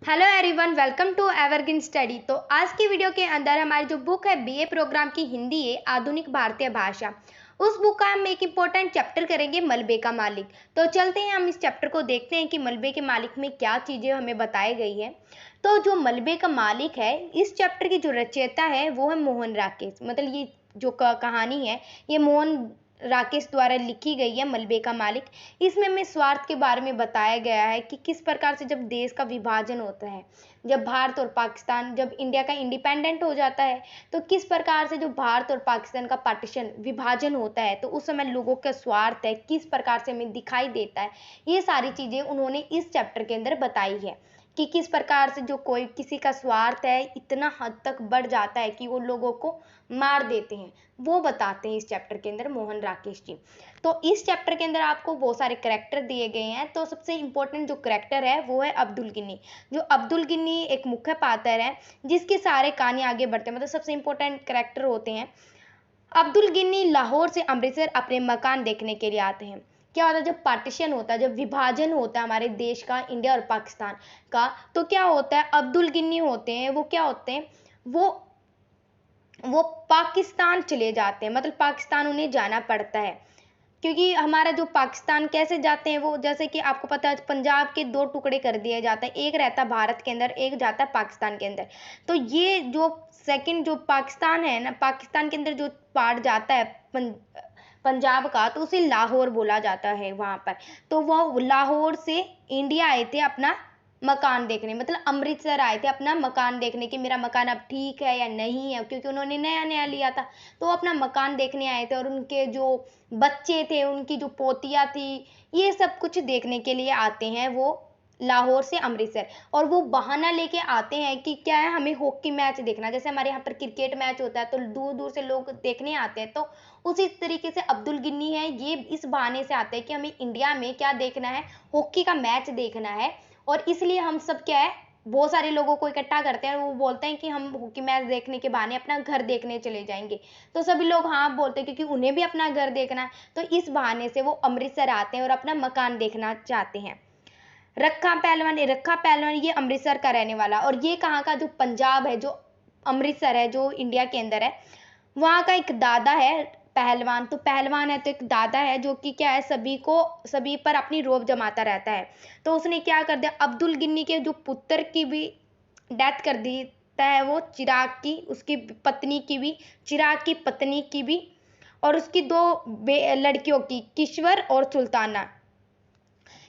Hello everyone, welcome to Evergreen Study. तो आज की वीडियो के अंदर हमारी जो बुक है बीए प्रोग्राम की हिंदी है आधुनिक भारतीय भाषा, उस बुक का हम एक इम्पोर्टेंट चैप्टर करेंगे मलबे का मालिक। तो चलते हैं हम इस चैप्टर को देखते हैं कि मलबे के मालिक में क्या चीज़ें हमें बताई गई है। तो जो मलबे का मालिक है, इस चैप्टर की जो रचयिता है वो है मोहन राकेश। मतलब ये जो कहानी है ये मोहन राकेश द्वारा लिखी गई है, मलबे का मालिक। इसमें हमें स्वार्थ के बारे में बताया गया है कि किस प्रकार से जब देश का विभाजन होता है, जब भारत और पाकिस्तान, जब इंडिया का इंडिपेंडेंट हो जाता है, तो किस प्रकार से जो भारत और पाकिस्तान का पार्टीशन विभाजन होता है तो उस समय लोगों का स्वार्थ है किस प्रकार से हमें दिखाई देता है। ये सारी चीज़ें उन्होंने इस चैप्टर के अंदर बताई है कि किस प्रकार से जो कोई किसी का स्वार्थ है इतना हद तक बढ़ जाता है कि वो लोगों को मार देते हैं, वो बताते हैं इस चैप्टर के अंदर मोहन राकेश जी। तो इस चैप्टर के अंदर आपको बहुत सारे करैक्टर दिए गए हैं। तो सबसे इम्पोर्टेंट जो करैक्टर है वो है अब्दुल गिनी। जो अब्दुल गिनी एक मुख्य पात्र है जिसके सारे कहानी आगे बढ़ते हैं, मतलब सबसे इम्पोर्टेंट करैक्टर होते हैं। अब्दुल गिनी लाहौर से अमृतसर अपने मकान देखने के लिए आते हैं। क्या होता है जब पार्टीशन होता है, जब विभाजन होता है हमारे देश का, इंडिया और पाकिस्तान का, तो क्या होता है अब्दुल गिनी होते हैं वो क्या होते हैं, वो पाकिस्तान चले जाते हैं। मतलब पाकिस्तान उन्हें जाना पड़ता है क्योंकि हमारा जो पाकिस्तान कैसे जाते हैं, वो जैसे कि आपको पता है पंजाब के दो टुकड़े कर दिए जाते हैं, एक रहता है भारत के अंदर, एक जाता है पाकिस्तान के अंदर। तो ये जो सेकंड जो पाकिस्तान है ना, पाकिस्तान के अंदर जो पार्ट जाता है पंजाब का, तो उसे लाहौर बोला जाता है वहाँ पर। तो वो लाहौर से इंडिया आए थे अपना मकान देखने, मतलब अमृतसर आए थे अपना मकान देखने कि मेरा मकान अब ठीक है या नहीं है, क्योंकि उन्होंने नया नया लिया था। तो अपना मकान देखने आए थे और उनके जो बच्चे थे, उनकी जो पोतियाँ थी, ये सब कुछ देखने के लिए आते हैं वो लाहौर से अमृतसर। और वो बहाना लेके आते हैं कि क्या है, हमें हॉकी मैच देखना। जैसे हमारे यहाँ पर क्रिकेट मैच होता है तो दूर दूर से लोग देखने आते हैं, तो उसी तरीके से अब्दुल गिन्नी है, ये इस बहाने से आते हैं कि हमें इंडिया में क्या देखना है, हॉकी का मैच देखना है। और इसलिए हम सब क्या है, बहुत सारे लोगों को इकट्ठा करते हैं और वो बोलते हैं कि हम हॉकी मैच देखने के बहाने अपना घर देखने चले जाएंगे। तो सभी लोग हाँ बोलते हैं क्योंकि उन्हें भी अपना घर देखना है। तो इस बहाने से वो अमृतसर आते हैं और अपना मकान देखना चाहते हैं। रखा पहलवान ये अमृतसर का रहने वाला, और ये कहाँ का, जो पंजाब है, जो अमृतसर है, जो इंडिया के अंदर है, वहाँ का एक दादा है पहलवान। तो पहलवान है तो एक दादा है जो कि क्या है, सभी पर अपनी रोब जमाता रहता है। तो उसने क्या कर दिया, अब्दुल गिन्नी के जो पुत्र की भी डेथ कर देता है, वो चिराग की, उसकी पत्नी की भी, चिराग की पत्नी की भी, और उसकी दो लड़कियों की, किश्वर और सुल्ताना।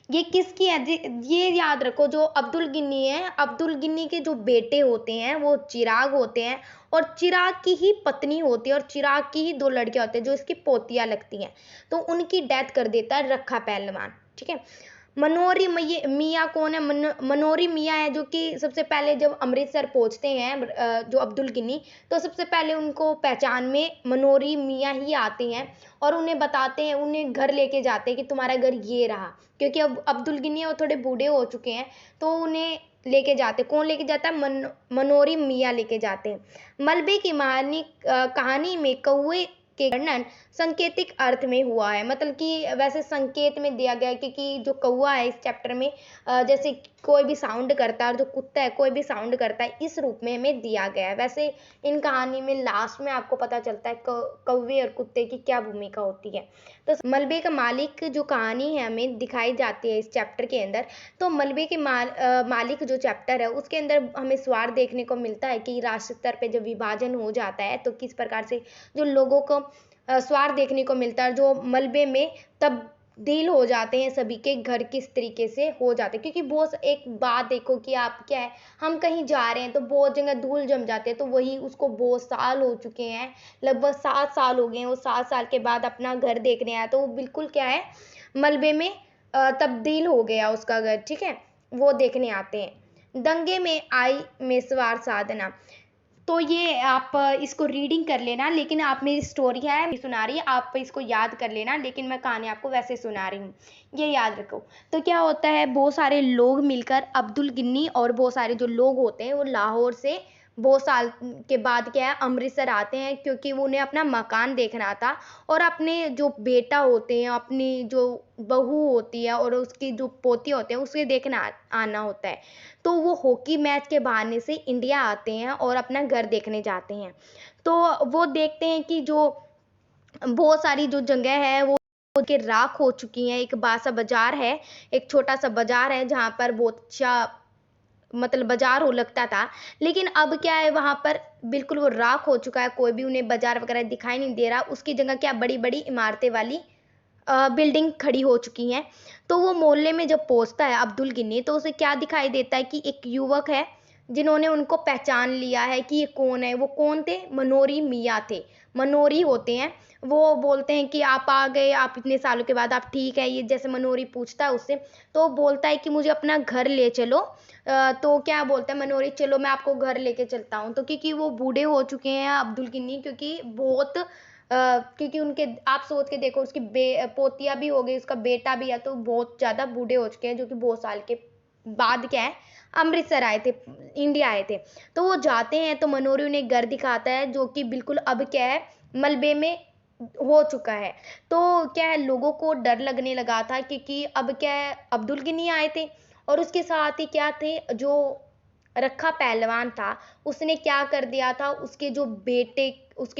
ये किसकी है ये याद रखो, जो अब्दुल गिन्नी है, अब्दुल गिन्नी के जो बेटे होते हैं वो चिराग होते हैं, और चिराग की ही पत्नी होती है, और चिराग की ही दो लड़कियां होती हैं जो इसकी पोतियां लगती हैं। तो उनकी डेथ कर देता है रखा पहलवान। ठीक है। मनोरी मियाँ कौन है, मनोरी मियाँ है, जो कि सबसे पहले जब अमृतसर पहुंचते हैं जो अब्दुल गिन्नी, तो सबसे पहले उनको पहचान में मनोरी मियाँ ही आते हैं और उन्हें बताते हैं, उन्हें घर लेके जाते हैं कि तुम्हारा घर ये रहा। क्योंकि अब अब्दुल गिन्नी वो थोड़े बूढ़े हो चुके हैं, तो उन्हें लेके जाते, कौन लेके जाता है, मनोरी मियाँ लेके जाते हैं। मलबे की कहानी में कौए के वर्णन संकेतिक अर्थ में हुआ है। मतलब कि वैसे संकेत में दिया गया है क्योंकि जो कौआ है इस चैप्टर में जैसे कोई भी साउंड करता है, और जो कुत्ता है कोई भी साउंड करता है, इस रूप में हमें दिया गया है। वैसे इन कहानी में लास्ट में आपको पता चलता है कौवे और कुत्ते की क्या भूमिका होती है। तो मलबे का मालिक जो कहानी है हमें दिखाई जाती है इस चैप्टर के अंदर। तो मलबे के मालिक जो चैप्टर है उसके अंदर हमें स्वार देखने को मिलता है कि राष्ट्र स्तर पे जब विभाजन हो जाता है तो किस प्रकार से जो लोगों को स्वार देखने को मिलता है, जो मलबे में तब्दील हो जाते हैं, सभी के घर किस तरीके से हो जाते हैं। क्योंकि बहुत एक बात देखो कि आप क्या है, हम कहीं जा रहे हैं तो बहुत जगह धूल जम जाते हैं, तो वही उसको बहुत साल हो चुके हैं, लगभग 7 साल हो गए हैं, वो 7 साल के बाद अपना घर देखने आया तो वो बिल्कुल क्या है, मलबे में तब्दील हो गया उसका घर। ठीक है, वो देखने आते हैं। दंगे में आई मेसवार साधना, तो ये आप इसको रीडिंग कर लेना, लेकिन आप मेरी स्टोरी है सुना रही है, आप इसको याद कर लेना, लेकिन मैं कहानी आपको वैसे सुना रही हूँ, ये याद रखो। तो क्या होता है, बहुत सारे लोग मिलकर अब्दुल गिन्नी और बहुत सारे जो लोग होते हैं वो लाहौर से बहुत साल के बाद क्या है अमृतसर आते हैं, क्योंकि वो उन्हें अपना मकान देखना था और अपने जो बेटा होते हैं, अपनी जो बहू होती है और उसकी जो पोती होते हैं उसे देखना आना होता है। तो वो हॉकी मैच के बहाने से इंडिया आते हैं और अपना घर देखने जाते हैं। तो वो देखते हैं कि जो बहुत सारी जो जगह है वो के राख हो चुकी हैं। एक बासा बाजार है, एक छोटा सा बाजार है जहाँ पर बहुत अच्छा मतलब बाजार हो लगता था, लेकिन अब क्या है वहां पर बिल्कुल वो राख हो चुका है, कोई भी उन्हें बाजार वगैरह दिखाई नहीं दे रहा। उसकी जगह क्या बड़ी बड़ी इमारतें वाली बिल्डिंग खड़ी हो चुकी हैं। तो वो मोहल्ले में जब पहुंचता है अब्दुल गिन्नी, तो उसे क्या दिखाई देता है कि एक युवक है जिन्होंने उनको पहचान लिया है कि ये कौन है। वो कौन थे? मनोरी मियाँ थे। मनोरी होते हैं। वो बोलते हैं कि आप आ गए, आप इतने सालों के बाद, आप ठीक है? ये जैसे मनोरी पूछता है उससे, तो वो बोलता है कि मुझे अपना घर ले चलो। तो क्या बोलता है मनोरी, चलो मैं आपको घर लेके चलता हूँ। तो क्योंकि वो बूढ़े हो चुके हैं अब्दुल गिन्नी, क्योंकि बहुत क्योंकि उनके आप सोच के देखो, उसकी पोतिया भी हो गई, उसका बेटा भी है, तो बहुत ज्यादा बूढ़े हो चुके हैं, जो कि बहुत साल के बाद क्या है अमृतसर आए थे, इंडिया आए थे। तो वो जाते हैं तो मनोरी उन्हें एक घर दिखाता है जो कि बिल्कुल अब क्या है मलबे में हो चुका है। तो क्या है लोगों को डर लगने लगा था, क्योंकि अब क्या है अब्दुल गिनी आए थे और उसके साथ ही क्या थे जो रखा पहलवान था, उसने क्या कर दिया था, उसके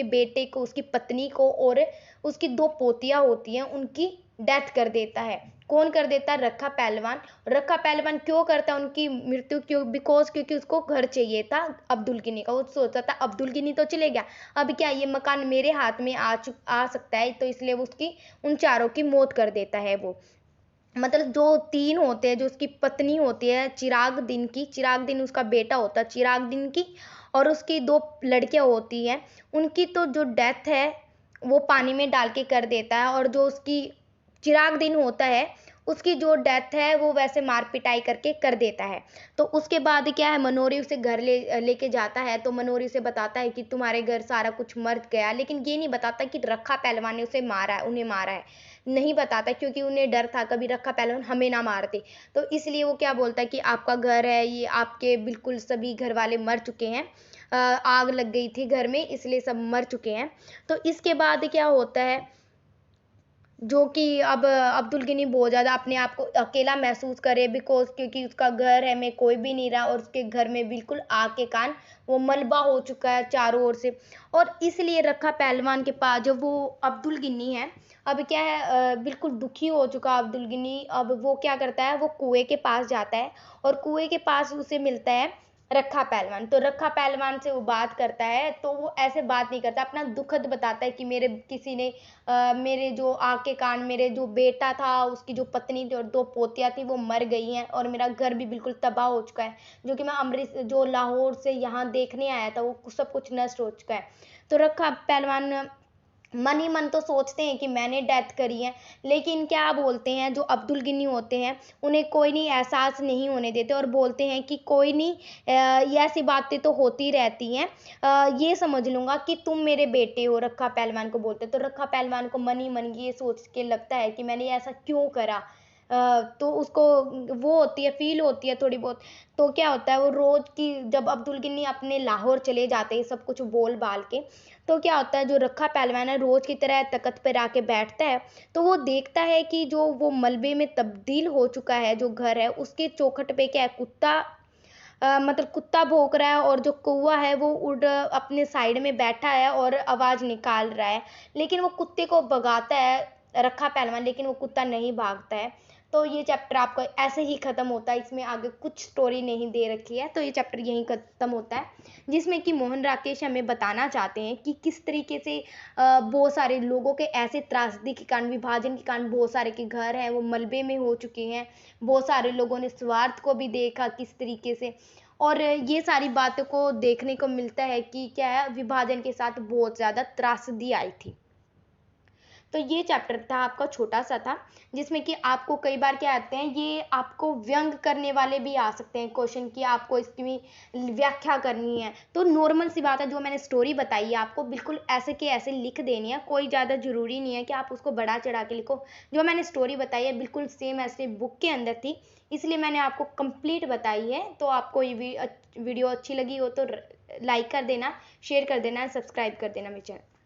बेटे को, उसकी पत्नी को और उसकी दो पोतियां होती हैं उनकी डेथ कर देता है। कौन कर देता है? रखा पहलवान। रखा पहलवान क्यों करता है उनकी मृत्यु? क्योंकि उसको घर चाहिए था अब्दुल गिनी का। वो सोचता था अब्दुल गिनी तो चले गया, अब क्या ये मकान मेरे हाथ में आ सकता है, तो इसलिए वो उसकी उन चारों की मौत कर देता है। वो मतलब जो तीन होते हैं, जो उसकी पत्नी होती है चिराग दिन उसका बेटा होता है चिराग दिन की, और उसकी दो लड़कियां होती हैं, उनकी तो जो डेथ है वो पानी में डाल के कर देता है। और जो उसकी चिराग दिन होता है उसकी जो डेथ है वो वैसे मार पिटाई करके कर देता है। तो उसके बाद क्या है मनोरी उसे घर लेके जाता है। तो मनोरी से बताता है कि तुम्हारे घर सारा कुछ मर गया, लेकिन ये नहीं बताता कि रखा पहलवान ने उन्हें मारा है। नहीं बताता, क्योंकि उन्हें डर था कभी रखा पहलवान हमें ना मार दे। तो इसलिए वो क्या बोलता है कि आपका घर है, ये आपके बिल्कुल सभी घर वाले मर चुके हैं, आग लग गई थी घर में इसलिए सब मर चुके हैं। तो इसके बाद क्या होता है, जो कि अब अब्दुल गिनी बहुत ज़्यादा अपने आप को अकेला महसूस करे, बिकॉज क्योंकि उसका घर है में कोई भी नहीं रहा और उसके घर में बिल्कुल आग के कान वो मलबा हो चुका है चारों ओर से। और इसलिए रखा पहलवान के पास जो वो अब्दुल गिनी है, अब क्या है बिल्कुल दुखी हो चुका अब्दुल गिनी। अब वो क्या करता है, वो कुएं के पास जाता है और कुएं के पास उसे मिलता है रखा पहलवान। तो रखा पहलवान से वो बात करता है, तो वो ऐसे बात नहीं करता, अपना दुखद बताता है कि मेरे किसी ने मेरे जो आग के कान मेरे जो बेटा था, उसकी जो पत्नी थी और दो पोतियां थी वो मर गई हैं, और मेरा घर भी बिल्कुल तबाह हो चुका है, जो कि मैं अमृत जो लाहौर से यहाँ देखने आया था वो सब कुछ नष्ट हो चुका है। तो रखा पहलवान मन ही मन तो सोचते हैं कि मैंने डेथ करी है, लेकिन क्या बोलते हैं जो अब्दुल गिनी होते हैं उन्हें कोई नहीं एहसास नहीं होने देते और बोलते हैं कि कोई नहीं, ये ऐसी बातें तो होती रहती हैं, ये समझ लूंगा कि तुम मेरे बेटे हो। रखा पहलवान को बोलते, तो रखा पहलवान को मन ही मन ये सोच के लगता है कि मैंने ऐसा क्यों करा। तो उसको वो होती है, फील होती है थोड़ी बहुत। तो क्या होता है वो रोज की जब अब्दुल गिनी अपने लाहौर चले जाते हैं सब कुछ बोल बाल के, तो क्या होता है जो रखा पहलवान है रोज की तरह तख्त पर आके बैठता है। तो वो देखता है कि जो वो मलबे में तब्दील हो चुका है जो घर है, उसके चौखट पे क्या है कुत्ता, मतलब कुत्ता भौंक रहा है, और जो कौवा है वो उड़ अपने साइड में बैठा है और आवाज निकाल रहा है। लेकिन वो कुत्ते को भगाता है रखा पहलवान, लेकिन वो कुत्ता नहीं भागता है। तो ये चैप्टर आपका ऐसे ही खत्म होता है, इसमें आगे कुछ स्टोरी नहीं दे रखी है, तो ये चैप्टर यहीं खत्म होता है, जिसमें कि मोहन राकेश हमें बताना चाहते हैं कि किस तरीके से बहुत सारे लोगों के ऐसे त्रासदी के कारण, विभाजन के कारण बहुत सारे के घर हैं वो मलबे में हो चुके हैं। बहुत सारे लोगों ने स्वार्थ को भी देखा किस तरीके से, और ये सारी बातों को देखने को मिलता है कि क्या है विभाजन के साथ बहुत ज़्यादा त्रासदी आई थी। तो ये चैप्टर था आपका छोटा सा था, जिसमें कि आपको कई बार क्या आते हैं, ये आपको व्यंग करने वाले भी आ सकते हैं क्वेश्चन कि आपको इसकी व्याख्या करनी है। तो नॉर्मल सी बात है, जो मैंने स्टोरी बताई है आपको बिल्कुल ऐसे के ऐसे लिख देनी है, कोई ज़्यादा जरूरी नहीं है कि आप उसको बढ़ा चढ़ा के लिखो। जो मैंने स्टोरी बताई है बिल्कुल सेम ऐसे बुक के अंदर थी, इसलिए मैंने आपको कंप्लीट बताई है। तो आपको ये वीडियो अच्छी लगी हो तो लाइक कर देना, शेयर कर देना, सब्सक्राइब कर देना मेरे चैनल।